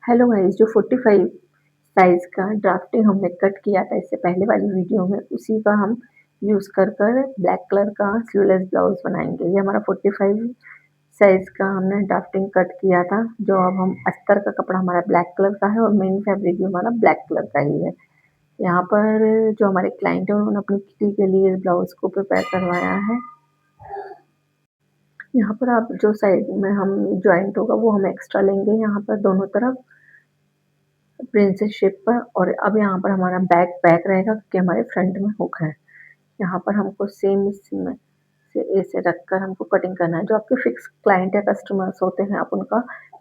Hello guys, जो 45 size का drafting हमने कट किया था इससे पहले वाली वीडियो में, उसी का हम यूज़ कर ब्लैक कलर का स्लीवलेस ब्लाउज़ बनाएँगे। ये हमारा 45 साइज़ का हमने ड्राफ्टिंग कट किया था, जो अब हम अस्तर का कपड़ा हमारा ब्लैक कलर का है और मेन फैब्रिक भी हमारा ब्लैक कलर का ही है। यहाँ पर जो हमारे क्लाइंट है उन्होंने अपनी किटी के लिए इस ब्लाउज़ को प्रिपेयर करवाया है। यहाँ पर आप जो साइड में हम जॉइंट होगा वो हम एक्स्ट्रा लेंगे यहाँ पर दोनों तरफ प्रिंसेस शेप पर। और अब यहाँ पर हमारा बैक रहेगा क्योंकि हमारे फ्रंट में हुक है। यहाँ पर हमको सेम इसी में से ऐसे रखकर हमको कटिंग करना है। जो आपके फिक्स क्लाइंट या कस्टमर्स होते हैं आप उनका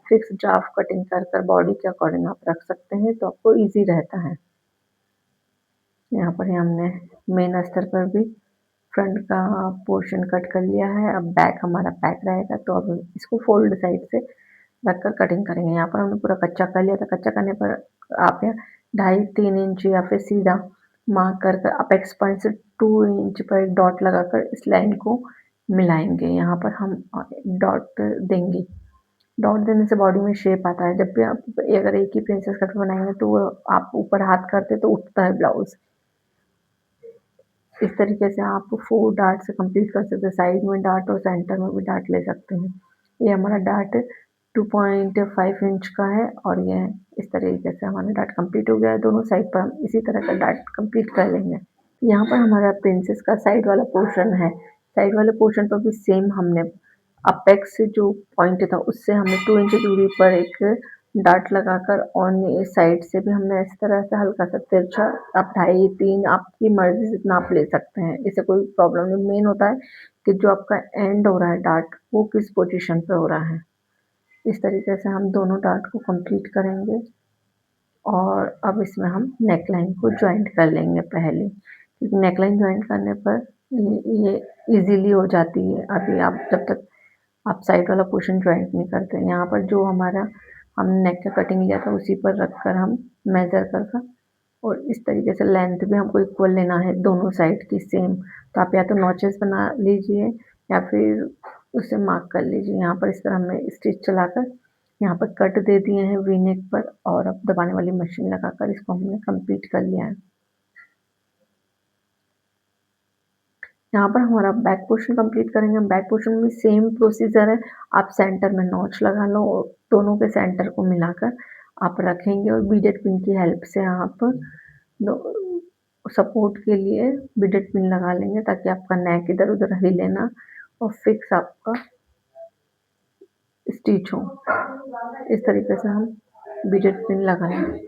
फिक्स ड्राफ्ट कटिंग कर बॉडी के अकॉर्डिंग आप रख सकते हैं, तो आपको ईज़ी रहता है। यहाँ पर हमने मेन अस्तर पर भी फ्रंट का पोर्शन कट कर लिया है। अब बैक हमारा बैक रहेगा, तो अब इसको फोल्ड साइड से रखकर कटिंग करेंगे। यहाँ पर हमने पूरा कच्चा कर लिया था। कच्चा करने पर आप यहाँ 2.5-3 इंच या फिर सीधा मार्क कर अपेक्स पॉइंट से 2 इंच पर एक डॉट लगाकर इस लाइन को मिलाएंगे। यहाँ पर हम डॉट देंगे। डॉट देने से बॉडी में शेप आता है। जब भी आप अगर एक ही प्रिंसेस कट बनाएंगे तो वो आप ऊपर हाथ करते तो उठता है ब्लाउज। इस तरीके से आप 4 डार्ट से कंप्लीट कर सकते हैं। साइड में डार्ट और सेंटर में भी डार्ट ले सकते हैं। ये हमारा डार्ट 2.5 इंच का है और ये इस तरीके से हमारा डार्ट कंप्लीट हो गया है। दोनों साइड पर हम इसी तरह का डार्ट कंप्लीट कर लेंगे। यहाँ पर हमारा प्रिंसेस का साइड वाला पोर्शन है। साइड वाले पोर्शन पर भी सेम हमने अपेक्स जो पॉइंट था उससे हमने 2 इंच दूरी पर एक डार्ट लगाकर ऑन इस साइड से भी हमने इस तरह से हल्का सा तिरछा, आप 2.5-3 आपकी मर्जी जितना आप ले सकते हैं, इससे कोई प्रॉब्लम नहीं। मेन होता है कि जो आपका एंड हो रहा है डार्ट वो किस पोजीशन पे हो रहा है। इस तरीके से हम दोनों डार्ट को कंप्लीट करेंगे और अब इसमें हम नेकलाइन को जॉइंट कर लेंगे पहले, क्योंकि नेकलाइन जॉइंट करने पर ये इजीली हो जाती है। अभी आप जब तक आप साइड वाला पोर्शन जॉइंट नहीं करते, यहाँ पर जो हमारा हम नेक का कटिंग लिया था उसी पर रखकर हम मेजर कर और इस तरीके से लेंथ भी हमको इक्वल लेना है दोनों साइड की सेम। तो आप या तो नॉचेस बना लीजिए या फिर उसे मार्क कर लीजिए। यहाँ पर इस तरह हमने स्टिच चलाकर यहाँ पर कट दे दिए हैं वी नेक पर और अब दबाने वाली मशीन लगाकर इसको हमने कंप्लीट कर लिया है। यहाँ पर हमारा बैक पोर्शन कंप्लीट करेंगे। बैक पोर्शन में सेम प्रोसीजर है। आप सेंटर में नॉच लगा लो और दोनों के सेंटर को मिलाकर आप रखेंगे और बीडेड पिन की हेल्प से आप सपोर्ट के लिए बीडेड पिन लगा लेंगे ताकि आपका नेक इधर उधर हिले ना और फिक्स आपका स्टिच हो। इस तरीके से हम बीडेड पिन लगाएंगे।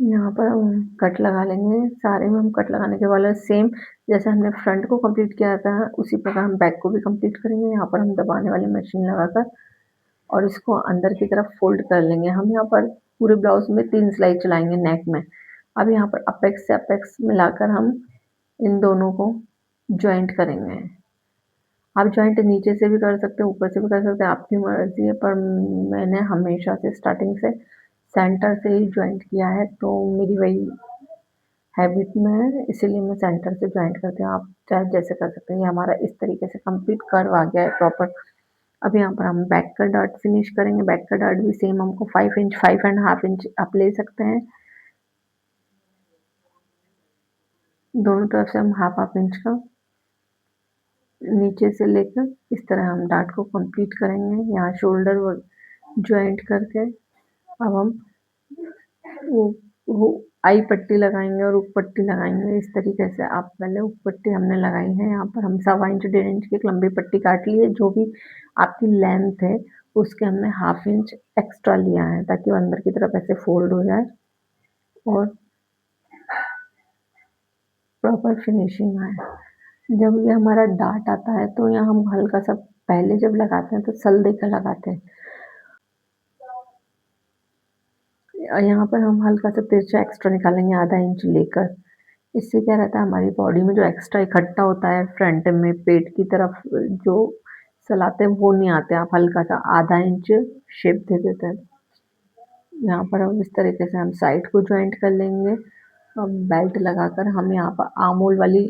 यहाँ पर हम कट लगा लेंगे। सारे में हम कट लगाने के बाद सेम जैसे हमने फ्रंट को कंप्लीट किया था उसी प्रकार हम बैक को भी कंप्लीट करेंगे। यहाँ पर हम दबाने वाली मशीन लगाकर और इसको अंदर की तरफ फोल्ड कर लेंगे। हम यहाँ पर पूरे ब्लाउज में 3 सिलाई चलाएंगे नेक में। अब यहाँ पर अपेक्स से अपेक्स मिलाकर हम इन दोनों को जॉइंट करेंगे। आप जॉइंट नीचे से भी कर सकते हैं, ऊपर से भी कर सकते हैं, आपकी मर्जी है। पर मैंने हमेशा से स्टार्टिंग से सेंटर से ही जॉइंट किया है, तो मेरी वही हैबिट में है, इसीलिए मैं सेंटर से जॉइंट करती हूँ। आप चाहे जैसे कर सकते हैं। ये हमारा इस तरीके से कंप्लीट कर्व आ गया है प्रॉपर। अब यहाँ पर हम बैक का डार्ट फिनिश करेंगे। बैक का डार्ट भी सेम हमको 5 इंच 5.5 इंच आप ले सकते हैं। दोनों तरफ से हम हाफ इंच का नीचे से लेकर इस तरह हम डार्ट को कंप्लीट करेंगे। यहाँ शोल्डर जॉइंट करके अब हम वो आई पट्टी लगाएंगे और ऊपर पट्टी लगाएंगे। इस तरीके से आप पहले ऊपर पट्टी हमने लगाई है। यहाँ पर हम 1.25 इंच 1.5 इंच की एक लंबी पट्टी काट ली है। जो भी आपकी लेंथ है उसके हमने हाफ इंच एक्स्ट्रा लिया है ताकि वो अंदर की तरफ ऐसे फोल्ड हो जाए और प्रॉपर फिनिशिंग आए। जब ये हमारा डार्ट आता है तो यहाँ हम हल्का सा पहले जब लगाते हैं तो सल देकर लगाते हैं। यहाँ पर हम हल्का सा तिरछा एक्स्ट्रा निकालेंगे आधा इंच लेकर। इससे क्या रहता है हमारी बॉडी में जो एक्स्ट्रा इकट्ठा होता है फ्रंट में पेट की तरफ जो सलाते हैं वो नहीं आते। आप हल्का सा आधा इंच शेप दे देते हैं। यहाँ पर हम इस तरीके से हम साइड को जॉइंट कर लेंगे। अब बेल्ट लगाकर हम यहाँ पर आर्महोल वाली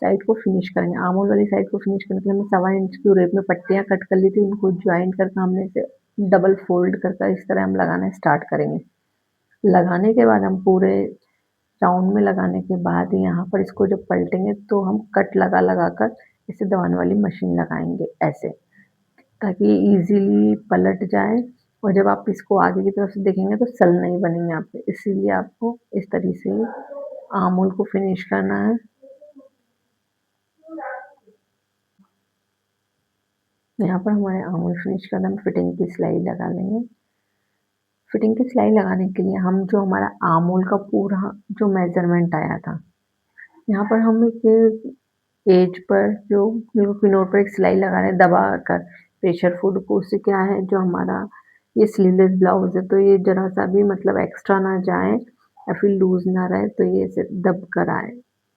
साइड को फिनिश करेंगे। आर्महोल वाली साइड को फिनिश करने के लिए हमने 1.25 इंच की रेप में पट्टियाँ कट कर ली थी। उनको जॉइंट करके हमने इसे डबल फोल्ड करके इस तरह हम लगाना स्टार्ट करेंगे। लगाने के बाद हम पूरे राउंड में लगाने के बाद यहाँ पर इसको जब पलटेंगे तो हम कट लगा कर इसे दबाने वाली मशीन लगाएंगे ऐसे, ताकि इजीली पलट जाए और जब आप इसको आगे की तरफ से देखेंगे तो सल नहीं बनेंगे यहाँ पे, इसीलिए आपको इस तरीके से आमूल को फिनिश करना है। यहाँ पर हमारे आमूल फिनिश करना, हम फिटिंग की सिलाई लगा लेंगे। फिटिंग की सिलाई लगाने के लिए हम जो हमारा आमूल का पूरा जो मेजरमेंट आया था, यहाँ पर हम एक एज पर जो पिनोर पर एक सिलाई लगा रहे हैं दबा कर प्रेशर फुड को, उससे क्या है जो हमारा ये स्लीवलेस ब्लाउज है तो ये जरा सा भी मतलब एक्स्ट्रा ना जाए या फिर लूज ना रहे, तो ये ऐसे दब कर आए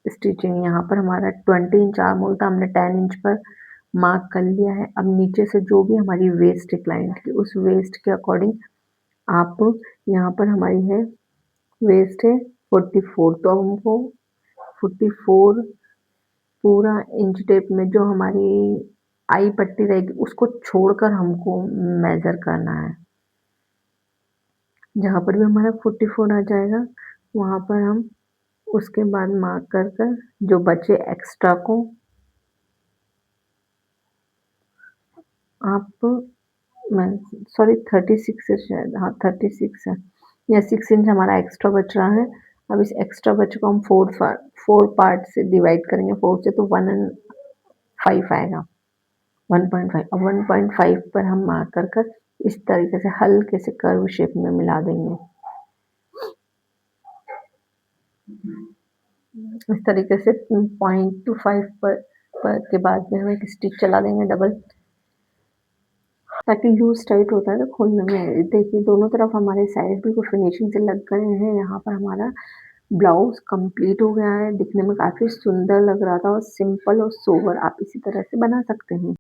स्टिचिंग। यहाँ पर हमारा 20 इंच आर्म था, हमने 10 इंच पर मार्क कर लिया है। अब नीचे से जो भी हमारी वेस्ट है क्लाइंट की, उस वेस्ट के अकॉर्डिंग आप, यहाँ पर हमारी है वेस्ट है 44, तो अब हमको 44 पूरा इंच टेप में जो हमारी आई पट्टी रहेगी उसको छोड़कर हमको मेजर करना है। जहाँ पर भी हमारा 44 आ जाएगा वहाँ पर हम उसके बाद मार्क कर कर जो बचे एक्स्ट्रा को आप, मैं सॉरी 36 है शायद, हाँ 36 है या 6 इंच हमारा एक्स्ट्रा बच रहा है। अब इस एक्स्ट्रा बचे को हम फोर पार्ट से डिवाइड करेंगे, 4 से तो 1.5 आएगा, 1.5। अब 1.5 पर हम मार्क कर इस तरीके से हल्के से कर्व शेप में मिला देंगे। इस तरीके से 0.25 पर के बाद में हम एक स्टिच चला देंगे डबल, ताकि लूज टाइट होता है तो खोलने में। देखिए दोनों तरफ हमारे साइड भी कुछ फिनिशिंग से लग गए हैं। यहाँ पर हमारा ब्लाउज कंप्लीट हो गया है, दिखने में काफ़ी सुंदर लग रहा था और सिंपल और सोबर आप इसी तरह से बना सकते हैं।